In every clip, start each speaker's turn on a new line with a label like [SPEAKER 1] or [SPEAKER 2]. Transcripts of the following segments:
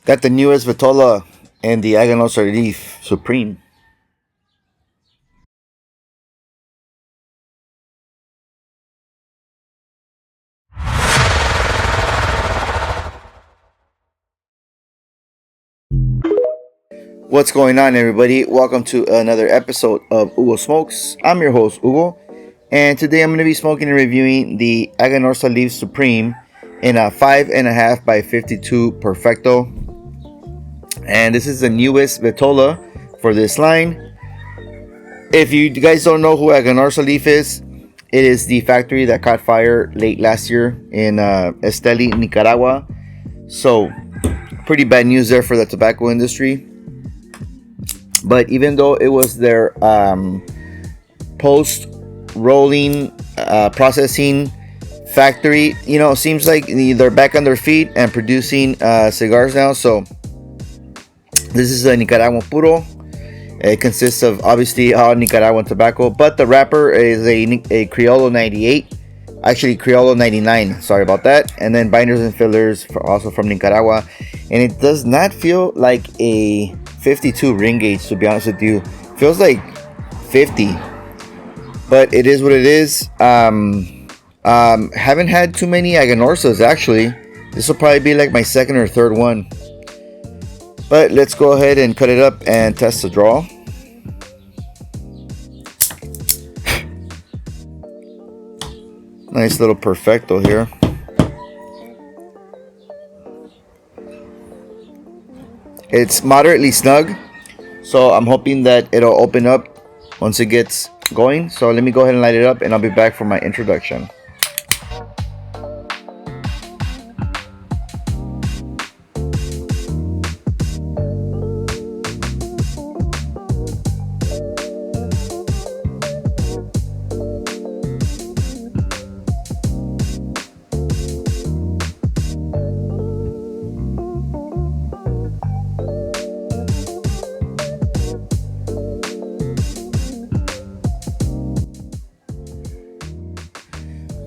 [SPEAKER 1] Got the newest Vitola and the Aganorsa Leaf Supreme. What's going on, everybody? Welcome to another episode of Hugo Smokes. I'm your host, Hugo, and today I'm going to be smoking and reviewing the Aganorsa Leaf Supreme in a 5.5 by 52 Perfecto. And this is the newest Vitola for this line. If you guys don't know who Aganorsa Leaf is, it is the factory that caught fire late last year in Esteli, Nicaragua. So, pretty bad news there for the tobacco industry. But even though it was their post-rolling processing factory, you know, it seems like they're back on their feet and producing cigars now. So this is a Nicaraguan puro. It consists of obviously all Nicaraguan tobacco, but the wrapper is a Criollo 98. Actually, Criollo 99. Sorry about that. And then binders and fillers also from Nicaragua. And it does not feel like a 52 ring gauge, to be honest with you. Feels like 50, but it is what it is. Haven't had too many Aganorsas actually. This will probably be like my second or third one. But let's go ahead and cut it up and test the draw. Nice little Perfecto here. It's moderately snug, so I'm hoping that it'll open up once it gets going. So let me go ahead and light it up, and I'll be back for my introduction.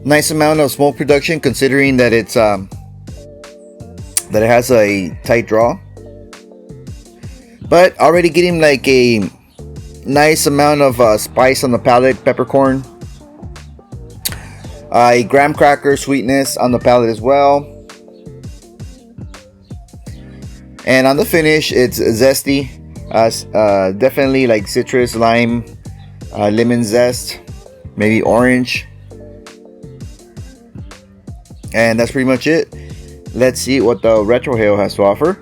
[SPEAKER 1] Nice amount of smoke production, considering that it's that it has a tight draw, but already getting like a nice amount of spice on the palate, peppercorn, a graham cracker sweetness on the palate as well, and on the finish it's zesty, definitely like citrus, lime, lemon zest, maybe orange. And that's pretty much it. Let's see what the retrohale has to offer.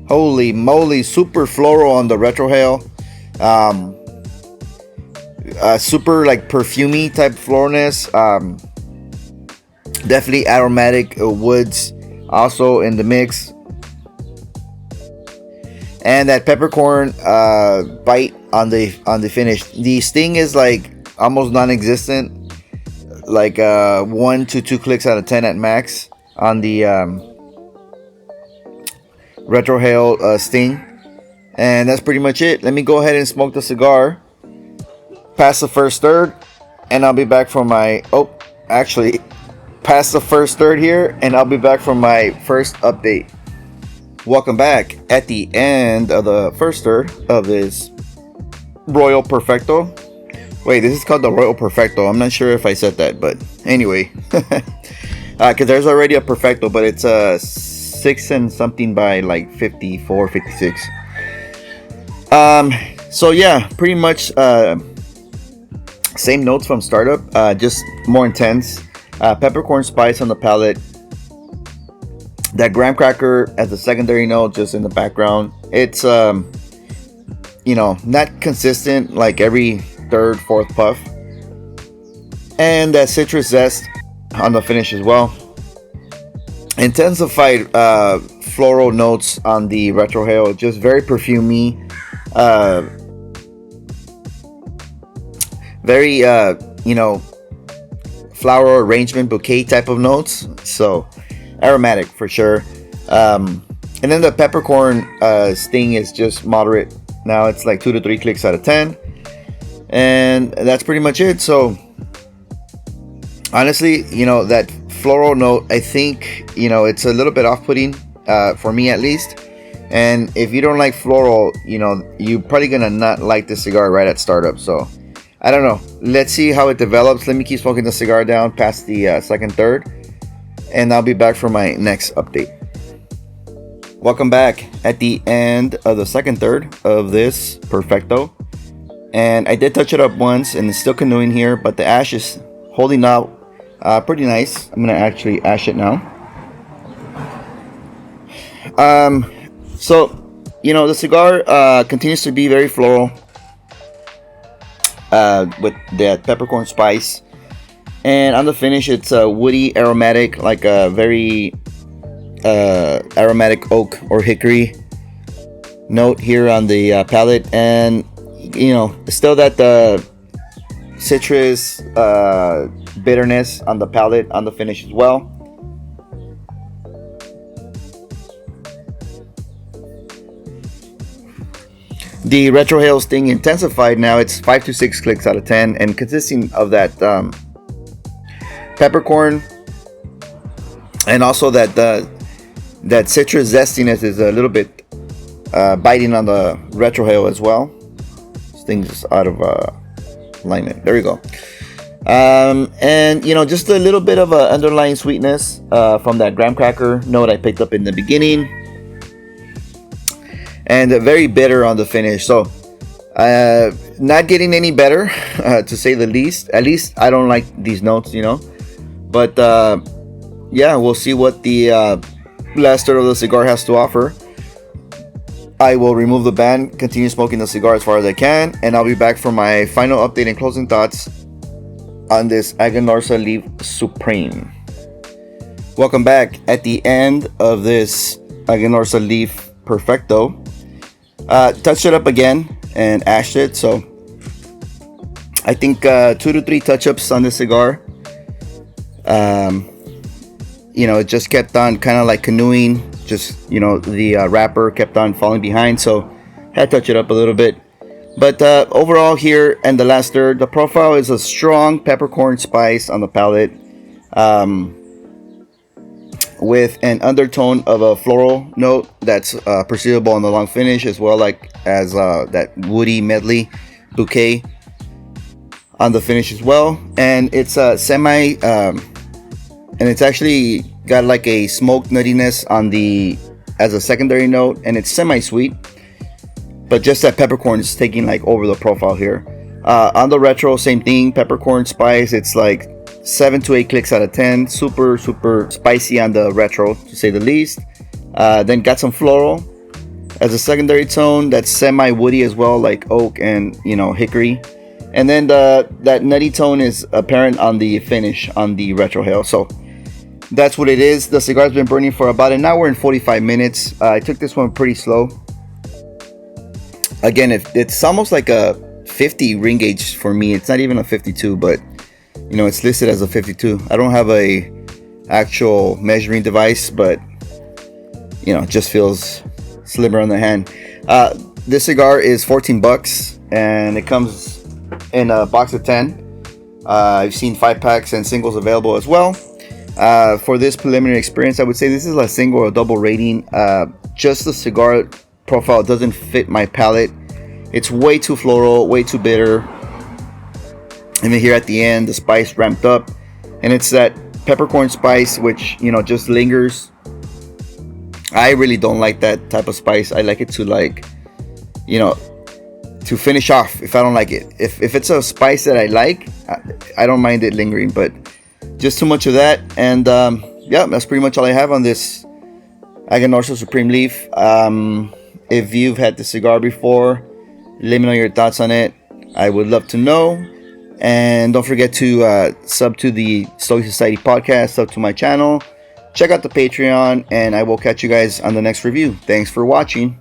[SPEAKER 1] Holy moly, super floral on the retrohale. Super like perfumey type floralness. Definitely aromatic woods also in the mix. And that peppercorn bite on the finish. The sting is like almost non-existent, like 1 to 2 clicks out of 10 at max on the retrohale sting. And that's pretty much it. Let me go ahead and smoke the cigar past the first third, and I'll be back for my past the first third here, and I'll be back for my first update. Welcome back at the end of the first third of this Royal Perfecto. Wait, this is called the Royal Perfecto. I'm not sure if I said that, but anyway. Because there's already a Perfecto, but it's a 6 and something by like 54, 56. So yeah, pretty much same notes from startup, just more intense. Peppercorn spice on the palate. That graham cracker as a secondary note, just in the background. It's not consistent, like every third, fourth puff. And that citrus zest on the finish as well. Intensified floral notes on the retrohale, just very perfumey, very flower arrangement, bouquet type of notes. So aromatic for sure. And then the peppercorn sting is just moderate. Now it's like 2 to 3 clicks out of 10. And that's pretty much it. So honestly, that floral note, I think, it's a little bit off-putting for me at least. And if you don't like floral, you're probably gonna not like the cigar right at startup. So I don't know. Let's see how it develops. Let me keep smoking the cigar down past the second third, and I'll be back for my next update. Welcome back at the end of the second third of this Perfecto. And I did touch it up once, and it's still canoeing here, but the ash is holding out pretty nice. I'm gonna actually ash it now. So the cigar continues to be very floral with that peppercorn spice, and on the finish it's a woody, aromatic, like a very aromatic oak or hickory note here on the palate, and still that citrus bitterness on the palate on the finish as well. The retrohale sting intensified. Now it's 5 to 6 clicks out of 10, and consisting of that peppercorn, and also that citrus zestiness is a little bit biting on the retrohale as well. This thing's just out of alignment. There we go. And just a little bit of a underlying sweetness from that graham cracker note I picked up in the beginning, and very bitter on the finish. So not getting any better to say the least. At least I don't like these notes, but yeah, we'll see what the last third of the cigar has to offer. I will remove the band, continue smoking the cigar as far as I can, and I'll be back for my final update and closing thoughts on this Aganorsa Leaf Supreme. Welcome back at the end of this Aganorsa Leaf Perfecto. Touched it up again and ashed it, so I think 2 to 3 touch-ups on this cigar. It just kept on kind of like canoeing. Just the wrapper kept on falling behind, so had to touch it up a little bit. But overall here and the last third, the profile is a strong peppercorn spice on the palate, with an undertone of a floral note that's perceivable on the long finish, as well as that woody medley bouquet on the finish as well. And it's a semi and it's actually got like a smoked nuttiness on the as a secondary note, and it's semi-sweet, but just that peppercorn is taking over the profile here. On the retro, same thing, peppercorn spice. It's like 7 to 8 clicks out of 10. Super spicy on the retro, to say the least. Then got some floral as a secondary tone that's semi-woody as well, like oak and hickory. And then that nutty tone is apparent on the finish on the retrohale. So that's what it is. The cigar's been burning for about an hour and 45 minutes. I took this one pretty slow. Again, it's almost like a 50 ring gauge for me. It's not even a 52, but it's listed as a 52. I don't have a actual measuring device, but it just feels slimmer on the hand. This cigar is $14, and it comes in a box of 10. I've seen 5-packs and singles available as well. For this preliminary experience, I would say this is a single or a double rating. Just the cigar profile doesn't fit my palate. It's way too floral, way too bitter. And then here at the end, the spice ramped up, and it's that peppercorn spice which just lingers. I really don't like that type of spice. I like it to to finish off if I don't like it. If it's a spice that I like, I don't mind it lingering, but just too much of that. And yeah, that's pretty much all I have on this Aganorsa Supreme Leaf. If you've had the cigar before, let me know your thoughts on it. I would love to know. And don't forget to sub to the Stoic Society podcast, sub to my channel, check out the Patreon, and I will catch you guys on the next review. Thanks for watching.